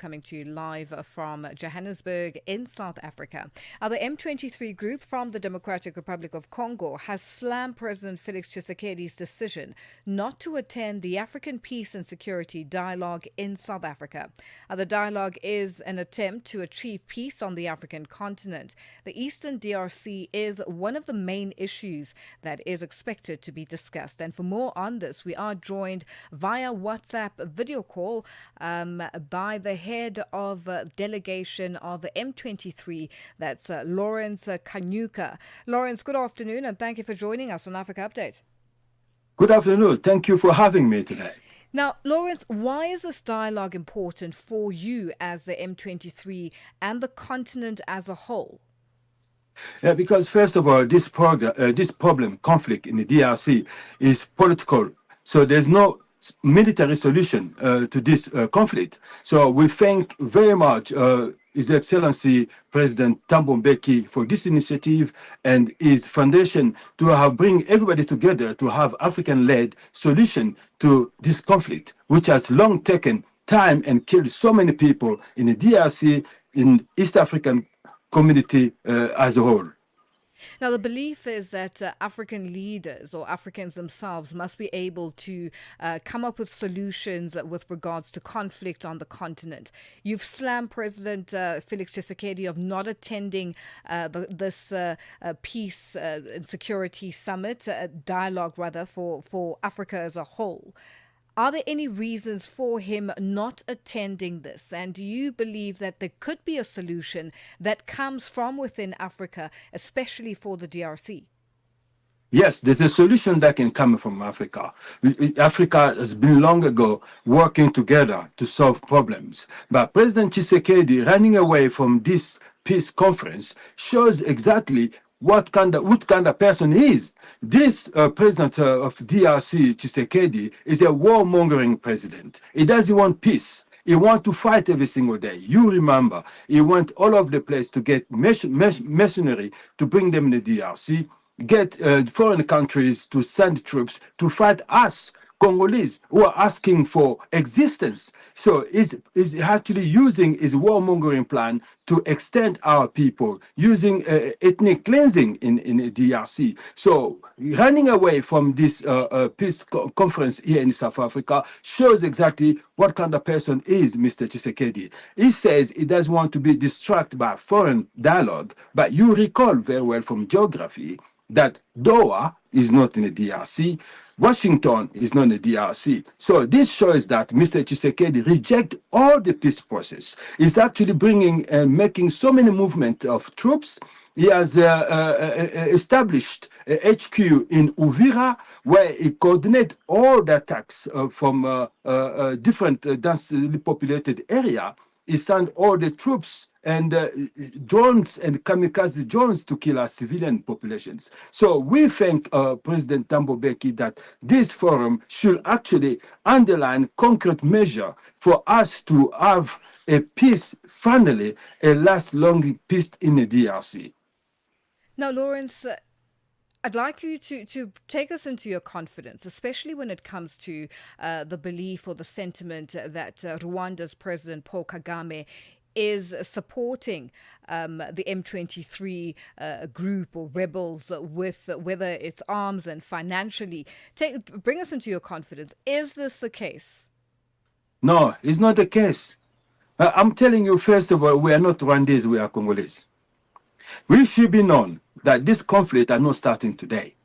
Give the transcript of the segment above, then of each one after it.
coming to you live from Johannesburg in South Africa. The M23 group from the Democratic Republic of Congo has slammed President Felix Tshisekedi's decision not to attend the African Peace and Security Dialogue in South Africa. The dialogue is an attempt to achieve peace on the African continent. The Eastern DRC is one of the main issues that is expected to be discussed. And for more on this, we are joined via WhatsApp video call by the head of delegation of M23, that's Lawrence Kanyuka. Lawrence, good afternoon, and thank you for joining us on Africa Update. Good afternoon. Thank you for having me today. Now, Lawrence, why is this dialogue important for you as the M23 and the continent as a whole? Yeah, because first of all, this conflict in the DRC is political. So there's no military solution to this conflict. So we thank very much His Excellency President Thabo Mbeki for this initiative and his foundation to bring everybody together to have African-led solution to this conflict, which has long taken time and killed so many people in the DRC, in East African community as a whole. Now, the belief is that African leaders or Africans themselves must be able to come up with solutions with regards to conflict on the continent. You've slammed President Felix Tshisekedi of not attending this peace and security summit, dialogue rather, for Africa as a whole. Are there any reasons for him not attending this? And do you believe that there could be a solution that comes from within Africa, especially for the DRC? Yes, there's a solution that can come from Africa. Africa has been long ago working together to solve problems. But President Tshisekedi running away from this peace conference shows exactly what kind of person he is. This president of DRC, Tshisekedi, is a warmongering president. He doesn't want peace. He wants to fight every single day. You remember, he went all over the place to get mercenary to bring them in the DRC, get foreign countries to send troops to fight us, Congolese, who are asking for existence. So is actually using his warmongering plan to extend our people, using ethnic cleansing in the DRC. So running away from this peace conference here in South Africa shows exactly what kind of person is Mr. Tshisekedi. He says he doesn't want to be distracted by foreign dialogue, but you recall very well from geography that Doha is not in the DRC. Washington is not in the DRC. So this shows that Mr. Tshisekedi rejects all the peace process. He's actually bringing and making so many movement of troops. He has established a HQ in Uvira, where he coordinates all the attacks from different densely populated area. He sent all the troops and drones and kamikaze drones to kill our civilian populations. So we thank President Thabo Mbeki that this forum should actually underline concrete measure for us to have a peace, finally, a last long peace in the DRC. Now, Lawrence, I'd like you to take us into your confidence, especially when it comes to the belief or the sentiment that Rwanda's President Paul Kagame is supporting the M23 group or rebels with whether it's arms and financially. Bring us into your confidence. Is this the case? No, it's not the case. I'm telling you, first of all, we are not Rwandese, we are Congolese. We should be known that this conflict are not starting today.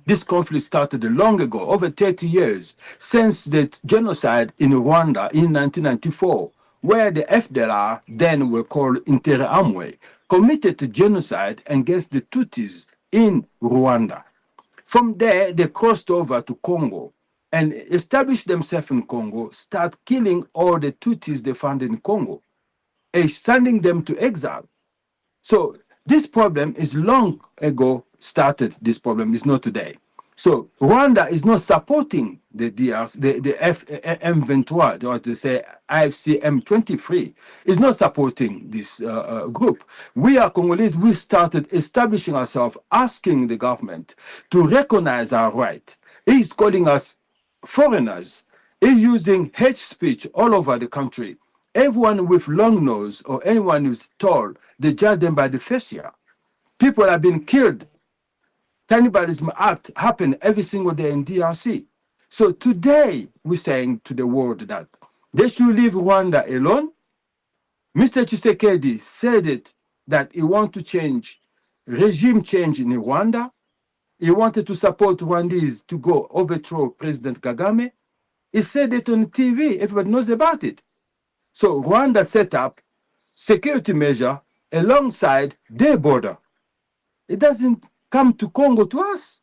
This conflict started long ago, over 30 years, since the genocide in Rwanda in 1994, where the FDLR, then were called Interahamwe, committed genocide against the Tutsis in Rwanda. From there, they crossed over to Congo and established themselves in Congo, start killing all the Tutsis they found in Congo, and sending them to exile. So this problem is long ago started. This problem is not today. So Rwanda is not supporting the DRC, the M23, or to say AFC M23, is not supporting this group. We are Congolese. We started establishing ourselves, asking the government to recognize our right. He's calling us foreigners. He's using hate speech all over the country. Everyone with long nose or anyone who's tall, they judge them by the fascia. People have been killed. Cannibalism act happen every single day in DRC. So today we're saying to the world that they should leave Rwanda alone. Mr. Tshisekedi said it that he wants to change, regime change in Rwanda. He wanted to support Rwandese to go overthrow President Kagame. He said it on TV. Everybody knows about it. So Rwanda set up security measure alongside their border. It doesn't come to Congo to us.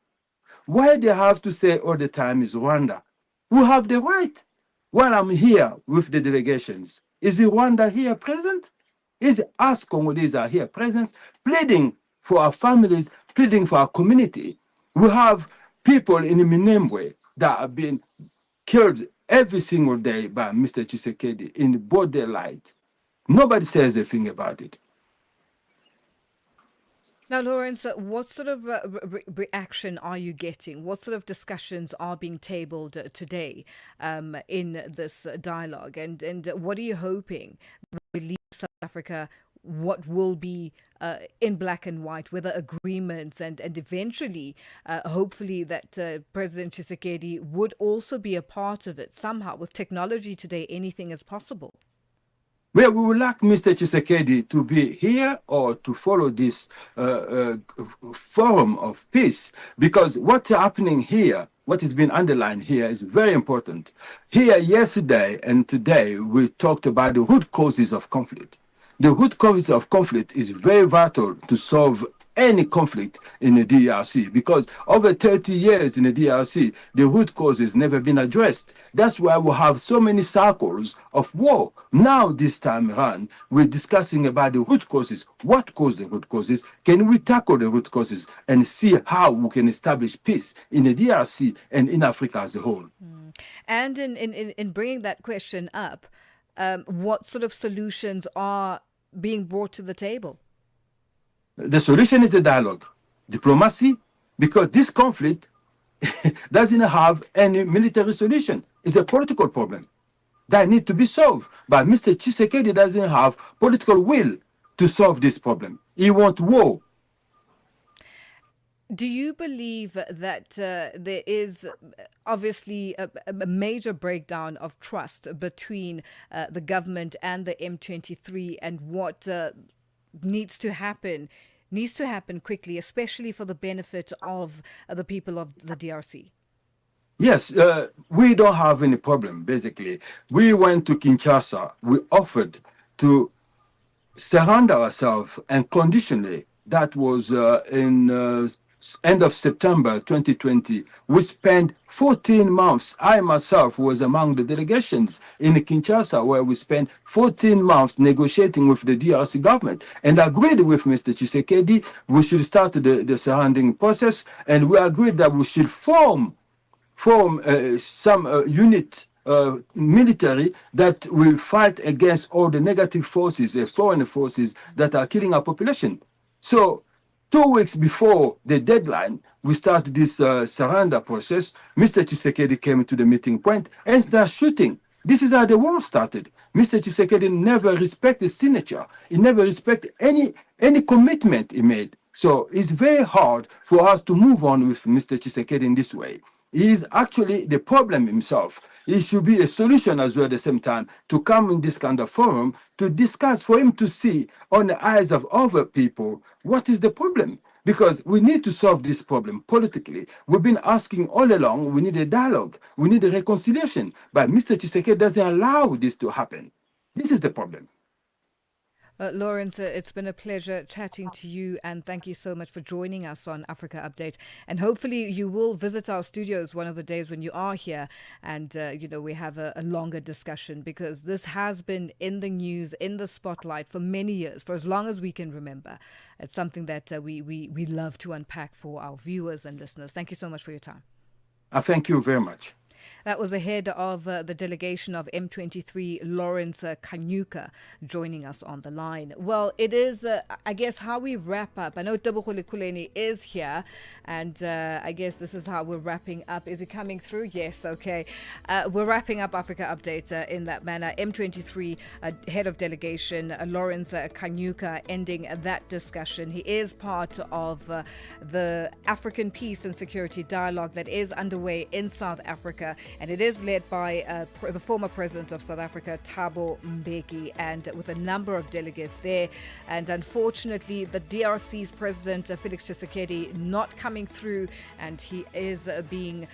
Why they have to say all the time is Rwanda? We have the right. While I'm here with the delegations, is Rwanda here present? Is us Congolese are here present, pleading for our families, pleading for our community? We have people in Minembwe that have been killed every single day by Mr. Tshisekedi in broad daylight. Nobody says a thing about it. Now, Lawrence, what sort of reaction are you getting? What sort of discussions are being tabled today in this dialogue? And what are you hoping when we leave South Africa? What will be in black and white, whether agreements and eventually, hopefully, that President Tshisekedi would also be a part of it somehow. With technology today, anything is possible. Well, we would like Mr. Tshisekedi to be here or to follow this forum of peace, because what's happening here, what is being underlined here is very important. Here, yesterday and today, we talked about the root causes of conflict. The root causes of conflict is very vital to solve any conflict in the DRC, because over 30 years in the DRC, the root causes never been addressed. That's why we have so many cycles of war. Now, this time around, we're discussing about the root causes. What caused the root causes? Can we tackle the root causes and see how we can establish peace in the DRC and in Africa as a whole? And in bringing that question up, what sort of solutions are being brought to the table? The solution is the dialogue, diplomacy, because this conflict doesn't have any military solution. It's a political problem that needs to be solved. But Mr. Tshisekedi doesn't have political will to solve this problem. He wants war. Do you believe that there is obviously a major breakdown of trust between the government and the M23, and what needs to happen quickly, especially for the benefit of the people of the DRC? Yes, we don't have any problem, basically. We went to Kinshasa. We offered to surrender ourselves unconditionally. That was in end of September 2020. We spent 14 months. I myself was among the delegations in Kinshasa, where we spent 14 months negotiating with the DRC government and agreed with Mr. Tshisekedi we should start the surrounding process, and we agreed that we should form some unit military that will fight against all the negative forces, foreign forces that are killing our population. So 2 weeks before the deadline, we started this surrender process. Mr. Tshisekedi came to the meeting point and started shooting. This is how the war started. Mr. Tshisekedi never respected signature. He never respected any commitment he made. So it's very hard for us to move on with Mr. Tshisekedi in this way. He is actually the problem himself. He should be a solution as well at the same time, to come in this kind of forum to discuss, for him to see on the eyes of other people what is the problem. Because we need to solve this problem politically. We've been asking all along, we need a dialogue, we need a reconciliation. But Mr. Tshisekedi doesn't allow this to happen. This is the problem. Lawrence, it's been a pleasure chatting to you, and thank you so much for joining us on Africa Update. And hopefully you will visit our studios one of the days when you are here, and we have a longer discussion, because this has been in the news, in the spotlight for many years, for as long as we can remember. It's something that we love to unpack for our viewers and listeners. Thank you so much for your time. Thank you very much. That was ahead of the delegation of M23 Lawrence Kanyuka joining us on the line. Well, it is, I guess, how we wrap up. I know Tebogo Kuleni is here, and I guess this is how we're wrapping up. Is it coming through? Yes, okay. We're wrapping up Africa Update in that manner. M23 head of delegation Lawrence Kanyuka ending that discussion. He is part of the African Peace and Security Dialogue that is underway in South Africa, and it is led by the former president of South Africa, Thabo Mbeki, and with a number of delegates there. And unfortunately, the DRC's President Felix Tshisekedi not coming through, and he is being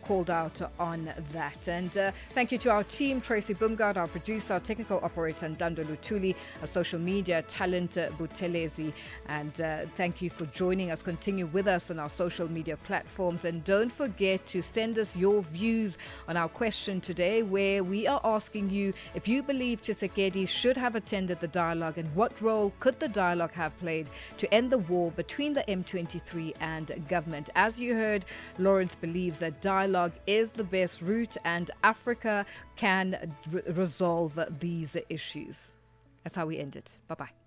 called out on that. And thank you to our team, Tracy Bumgard, our producer, our technical operator, Ndando Lutuli, our social media talent, Butelezi. And thank you for joining us. Continue with us on our social media platforms. And don't forget to send us your views on our question today, where we are asking you if you believe Tshisekedi should have attended the dialogue, and what role could the dialogue have played to end the war between the M23 and government. As you heard, Lawrence believes that dialogue is the best route and Africa can resolve these issues. That's how we end it. Bye-bye.